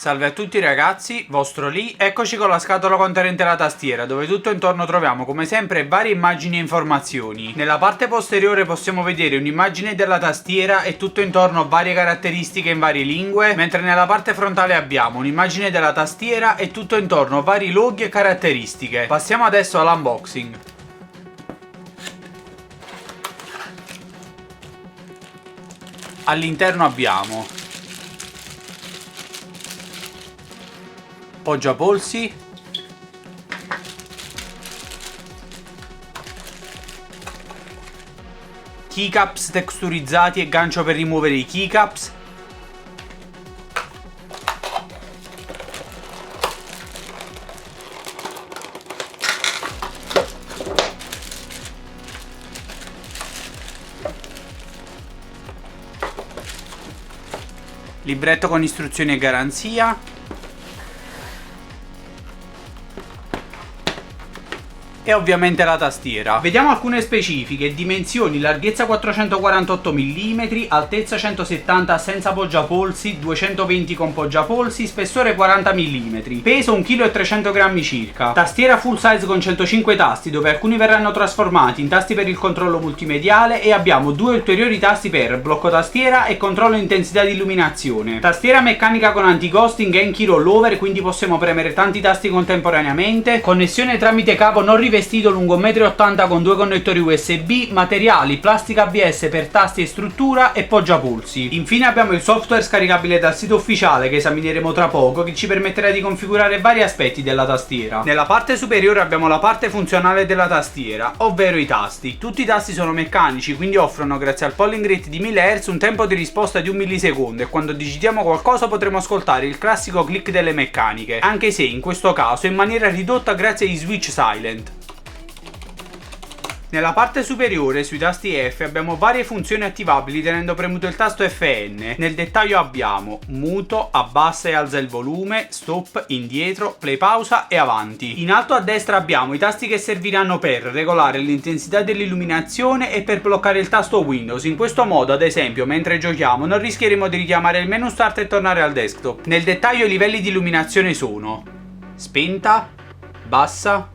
Salve a tutti ragazzi, vostro Lee, eccoci con la scatola contenente la tastiera, dove tutto intorno troviamo come sempre varie immagini e informazioni. Nella parte posteriore possiamo vedere un'immagine della tastiera e tutto intorno varie caratteristiche in varie lingue, mentre nella parte frontale abbiamo un'immagine della tastiera e tutto intorno vari loghi e caratteristiche. Passiamo adesso all'unboxing. All'interno abbiamo poggiapolsi, keycaps texturizzati e gancio per rimuovere i keycaps, libretto con istruzioni e garanzia, e ovviamente la tastiera. Vediamo alcune specifiche: dimensioni: larghezza 448 mm, altezza 170 senza poggiapolsi, 220 con poggiapolsi, spessore 40 mm, peso 1,3 kg circa. Tastiera full size con 105 tasti, dove alcuni verranno trasformati in tasti per il controllo multimediale e abbiamo due ulteriori tasti per blocco tastiera e controllo intensità di illuminazione. Tastiera meccanica con anti-ghosting e key rollover, quindi possiamo premere tanti tasti contemporaneamente. Connessione tramite cavo non rivestito lungo 1,80 m con due connettori USB, materiali plastica ABS per tasti e struttura e poggiapolsi. Infine abbiamo il software scaricabile dal sito ufficiale che esamineremo tra poco, che ci permetterà di configurare vari aspetti della tastiera. Nella parte superiore abbiamo la parte funzionale della tastiera, ovvero i tasti. Tutti i tasti sono meccanici, quindi offrono, grazie al polling rate di 1000 Hz, un tempo di risposta di 1 millisecondo e quando digitiamo qualcosa potremo ascoltare il classico click delle meccaniche, anche se in questo caso in maniera ridotta grazie agli switch silent. Nella parte superiore, sui tasti F, abbiamo varie funzioni attivabili tenendo premuto il tasto Fn. Nel dettaglio abbiamo muto, abbassa e alza il volume, stop, indietro, play pausa e avanti. In alto a destra abbiamo i tasti che serviranno per regolare l'intensità dell'illuminazione e per bloccare il tasto Windows. In questo modo, ad esempio, mentre giochiamo non rischieremo di richiamare il menu start e tornare al desktop. Nel dettaglio i livelli di illuminazione sono spenta, bassa,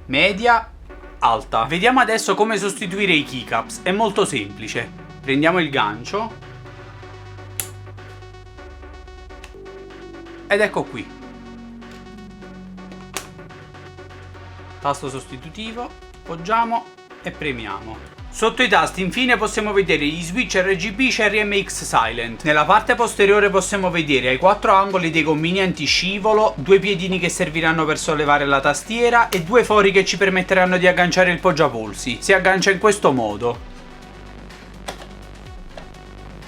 media, alta. Vediamo adesso come sostituire i keycaps. È molto semplice. Prendiamo il gancio ed ecco qui. Tasto sostitutivo, poggiamo e premiamo. Sotto i tasti infine possiamo vedere gli switch RGB CRMX Silent. Nella parte posteriore possiamo vedere ai quattro angoli dei gommini antiscivolo, due piedini che serviranno per sollevare la tastiera e due fori che ci permetteranno di agganciare il poggiapolsi. Si aggancia in questo modo.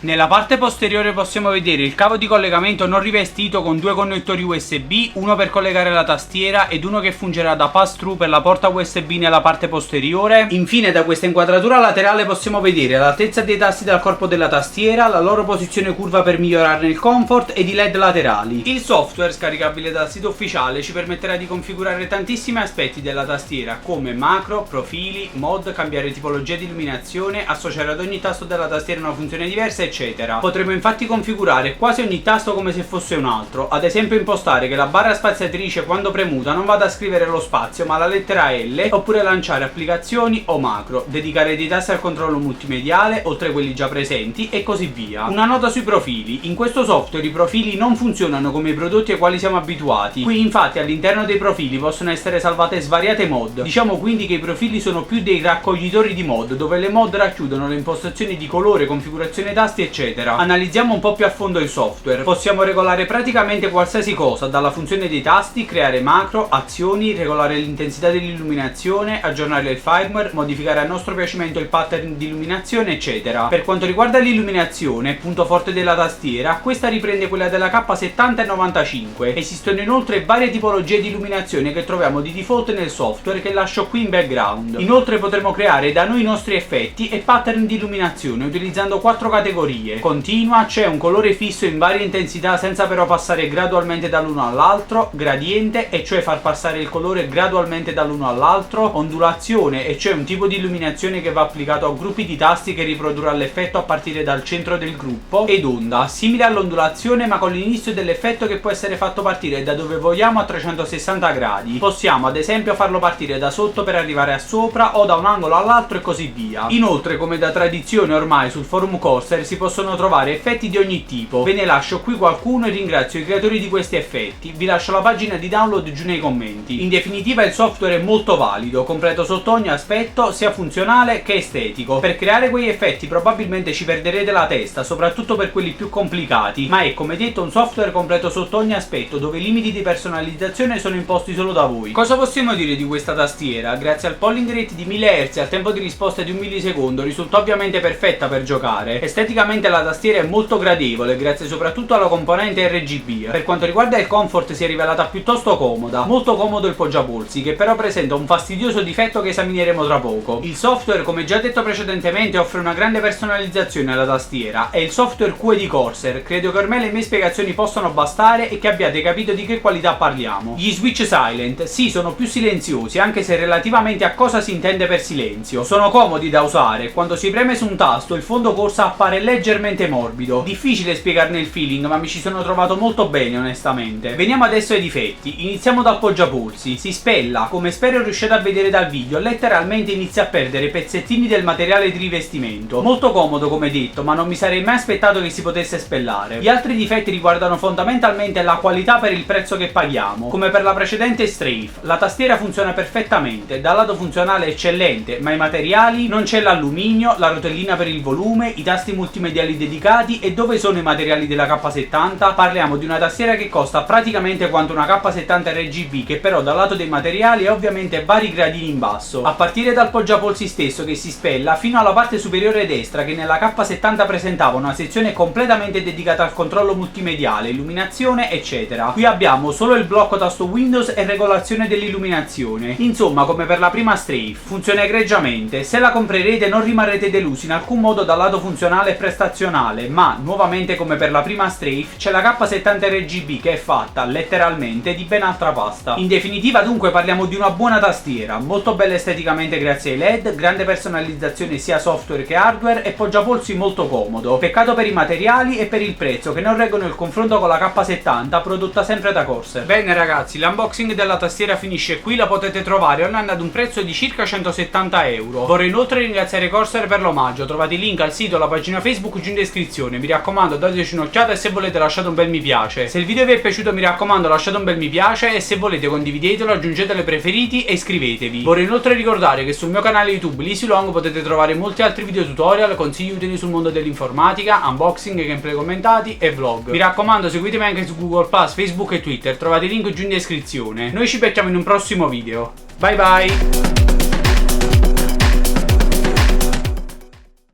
Nella parte posteriore possiamo vedere il cavo di collegamento non rivestito con due connettori USB, uno per collegare la tastiera ed uno che fungerà da pass-through per la porta USB nella parte posteriore. Infine da questa inquadratura laterale possiamo vedere l'altezza dei tasti dal corpo della tastiera, la loro posizione curva per migliorarne il comfort ed i LED laterali. Il software scaricabile dal sito ufficiale ci permetterà di configurare tantissimi aspetti della tastiera come macro, profili, mod, cambiare tipologia di illuminazione, associare ad ogni tasto della tastiera una funzione diversa eccetera. Potremo infatti configurare quasi ogni tasto come se fosse un altro, ad esempio impostare che la barra spaziatrice quando premuta non vada a scrivere lo spazio ma la lettera L, oppure lanciare applicazioni o macro, dedicare dei tasti al controllo multimediale oltre quelli già presenti e così via. Una nota sui profili: in questo software i profili non funzionano come i prodotti ai quali siamo abituati. Qui infatti all'interno dei profili possono essere salvate svariate mod. Diciamo quindi che i profili sono più dei raccoglitori di mod, dove le mod racchiudono le impostazioni di colore, configurazione tasti eccetera. Analizziamo un po' più a fondo il software. Possiamo regolare praticamente qualsiasi cosa, dalla funzione dei tasti, creare macro, azioni, regolare l'intensità dell'illuminazione, aggiornare il firmware, modificare a nostro piacimento il pattern di illuminazione eccetera. Per quanto riguarda l'illuminazione, punto forte della tastiera, questa riprende quella della K70 e 95. Esistono inoltre varie tipologie di illuminazione che troviamo di default nel software, che lascio qui in background. Inoltre potremo creare da noi i nostri effetti e pattern di illuminazione utilizzando 4 categorie categorie: continua, c'è un colore fisso in varie intensità senza però passare gradualmente dall'uno all'altro; gradiente, e cioè far passare il colore gradualmente dall'uno all'altro; ondulazione, e cioè un tipo di illuminazione che va applicato a gruppi di tasti che riprodurrà l'effetto a partire dal centro del gruppo; ed onda, simile all'ondulazione ma con l'inizio dell'effetto che può essere fatto partire da dove vogliamo a 360 gradi. Possiamo ad esempio farlo partire da sotto per arrivare a sopra o da un angolo all'altro e così via. Inoltre, come da tradizione ormai sul forum Corsair si possono trovare effetti di ogni tipo. Ve ne lascio qui qualcuno e ringrazio i creatori di questi effetti. Vi lascio la pagina di download giù nei commenti. In definitiva il software è molto valido, completo sotto ogni aspetto, sia funzionale che estetico. Per creare quegli effetti probabilmente ci perderete la testa, soprattutto per quelli più complicati, ma è come detto un software completo sotto ogni aspetto, dove i limiti di personalizzazione sono imposti solo da voi. Cosa possiamo dire di questa tastiera? Grazie al polling rate di 1000 Hz e al tempo di risposta di un millisecondo risulta ovviamente perfetta per giocare. Esteticamente la tastiera è molto gradevole, grazie soprattutto alla componente RGB. Per quanto riguarda il comfort si è rivelata piuttosto comoda, molto comodo il poggiapolsi, che però presenta un fastidioso difetto che esamineremo tra poco. Il software, come già detto precedentemente, offre una grande personalizzazione alla tastiera. È il software QE di Corsair, credo che ormai le mie spiegazioni possano bastare e che abbiate capito di che qualità parliamo. Gli switch silent, sì, sono più silenziosi, anche se relativamente a cosa si intende per silenzio. Sono comodi da usare, quando si preme su un tasto il fondo corsa appare leggermente morbido. Difficile spiegarne il feeling, ma mi ci sono trovato molto bene onestamente. Veniamo adesso ai difetti. Iniziamo dal poggiapolsi. Si spella, come spero riuscite a vedere dal video, letteralmente inizia a perdere pezzettini del materiale di rivestimento. Molto comodo come detto, ma non mi sarei mai aspettato che si potesse spellare. Gli altri difetti riguardano fondamentalmente la qualità per il prezzo che paghiamo. Come per la precedente Strafe, la tastiera funziona perfettamente, dal lato funzionale eccellente, ma i materiali, non c'è l'alluminio, la rotellina per il volume, i tasti multimediali dedicati. E dove sono i materiali della K70? Parliamo di una tastiera che costa praticamente quanto una K70 RGB, che però dal lato dei materiali è ovviamente vari gradini in basso, a partire dal poggiapolsi stesso che si spella fino alla parte superiore destra, che nella K70 presentava una sezione completamente dedicata al controllo multimediale, illuminazione eccetera. Qui abbiamo solo il blocco tasto Windows e regolazione dell'illuminazione. Insomma, come per la prima Strafe, funziona egregiamente. Se la comprerete non rimarrete delusi in alcun modo dal lato funzionale e prestazionale, ma nuovamente come per la prima Strafe c'è la K70 RGB che è fatta letteralmente di ben altra pasta. In definitiva dunque parliamo di una buona tastiera, molto bella esteticamente grazie ai LED, grande personalizzazione sia software che hardware e poggiapolsi molto comodo. Peccato per i materiali e per il prezzo che non reggono il confronto con la K70 prodotta sempre da Corsair. Bene ragazzi, l'unboxing della tastiera finisce qui, la potete trovare online ad un prezzo di circa 170 euro. Vorrei inoltre ringraziare Corsair per l'omaggio, trovate il link al sito e alla pagina Facebook giù in descrizione. Mi raccomando, dateci un'occhiata e se volete lasciate un bel mi piace. Se il video vi è piaciuto mi raccomando lasciate un bel mi piace e se volete condividetelo, aggiungetelo ai preferiti e iscrivetevi. Vorrei inoltre ricordare che sul mio canale YouTube Easy Long potete trovare molti altri video tutorial, consigli utili sul mondo dell'informatica, unboxing, gameplay commentati e vlog. Mi raccomando, seguitemi anche su Google+, Facebook e Twitter, trovate il link giù in descrizione. Noi ci becchiamo in un prossimo video. Bye bye!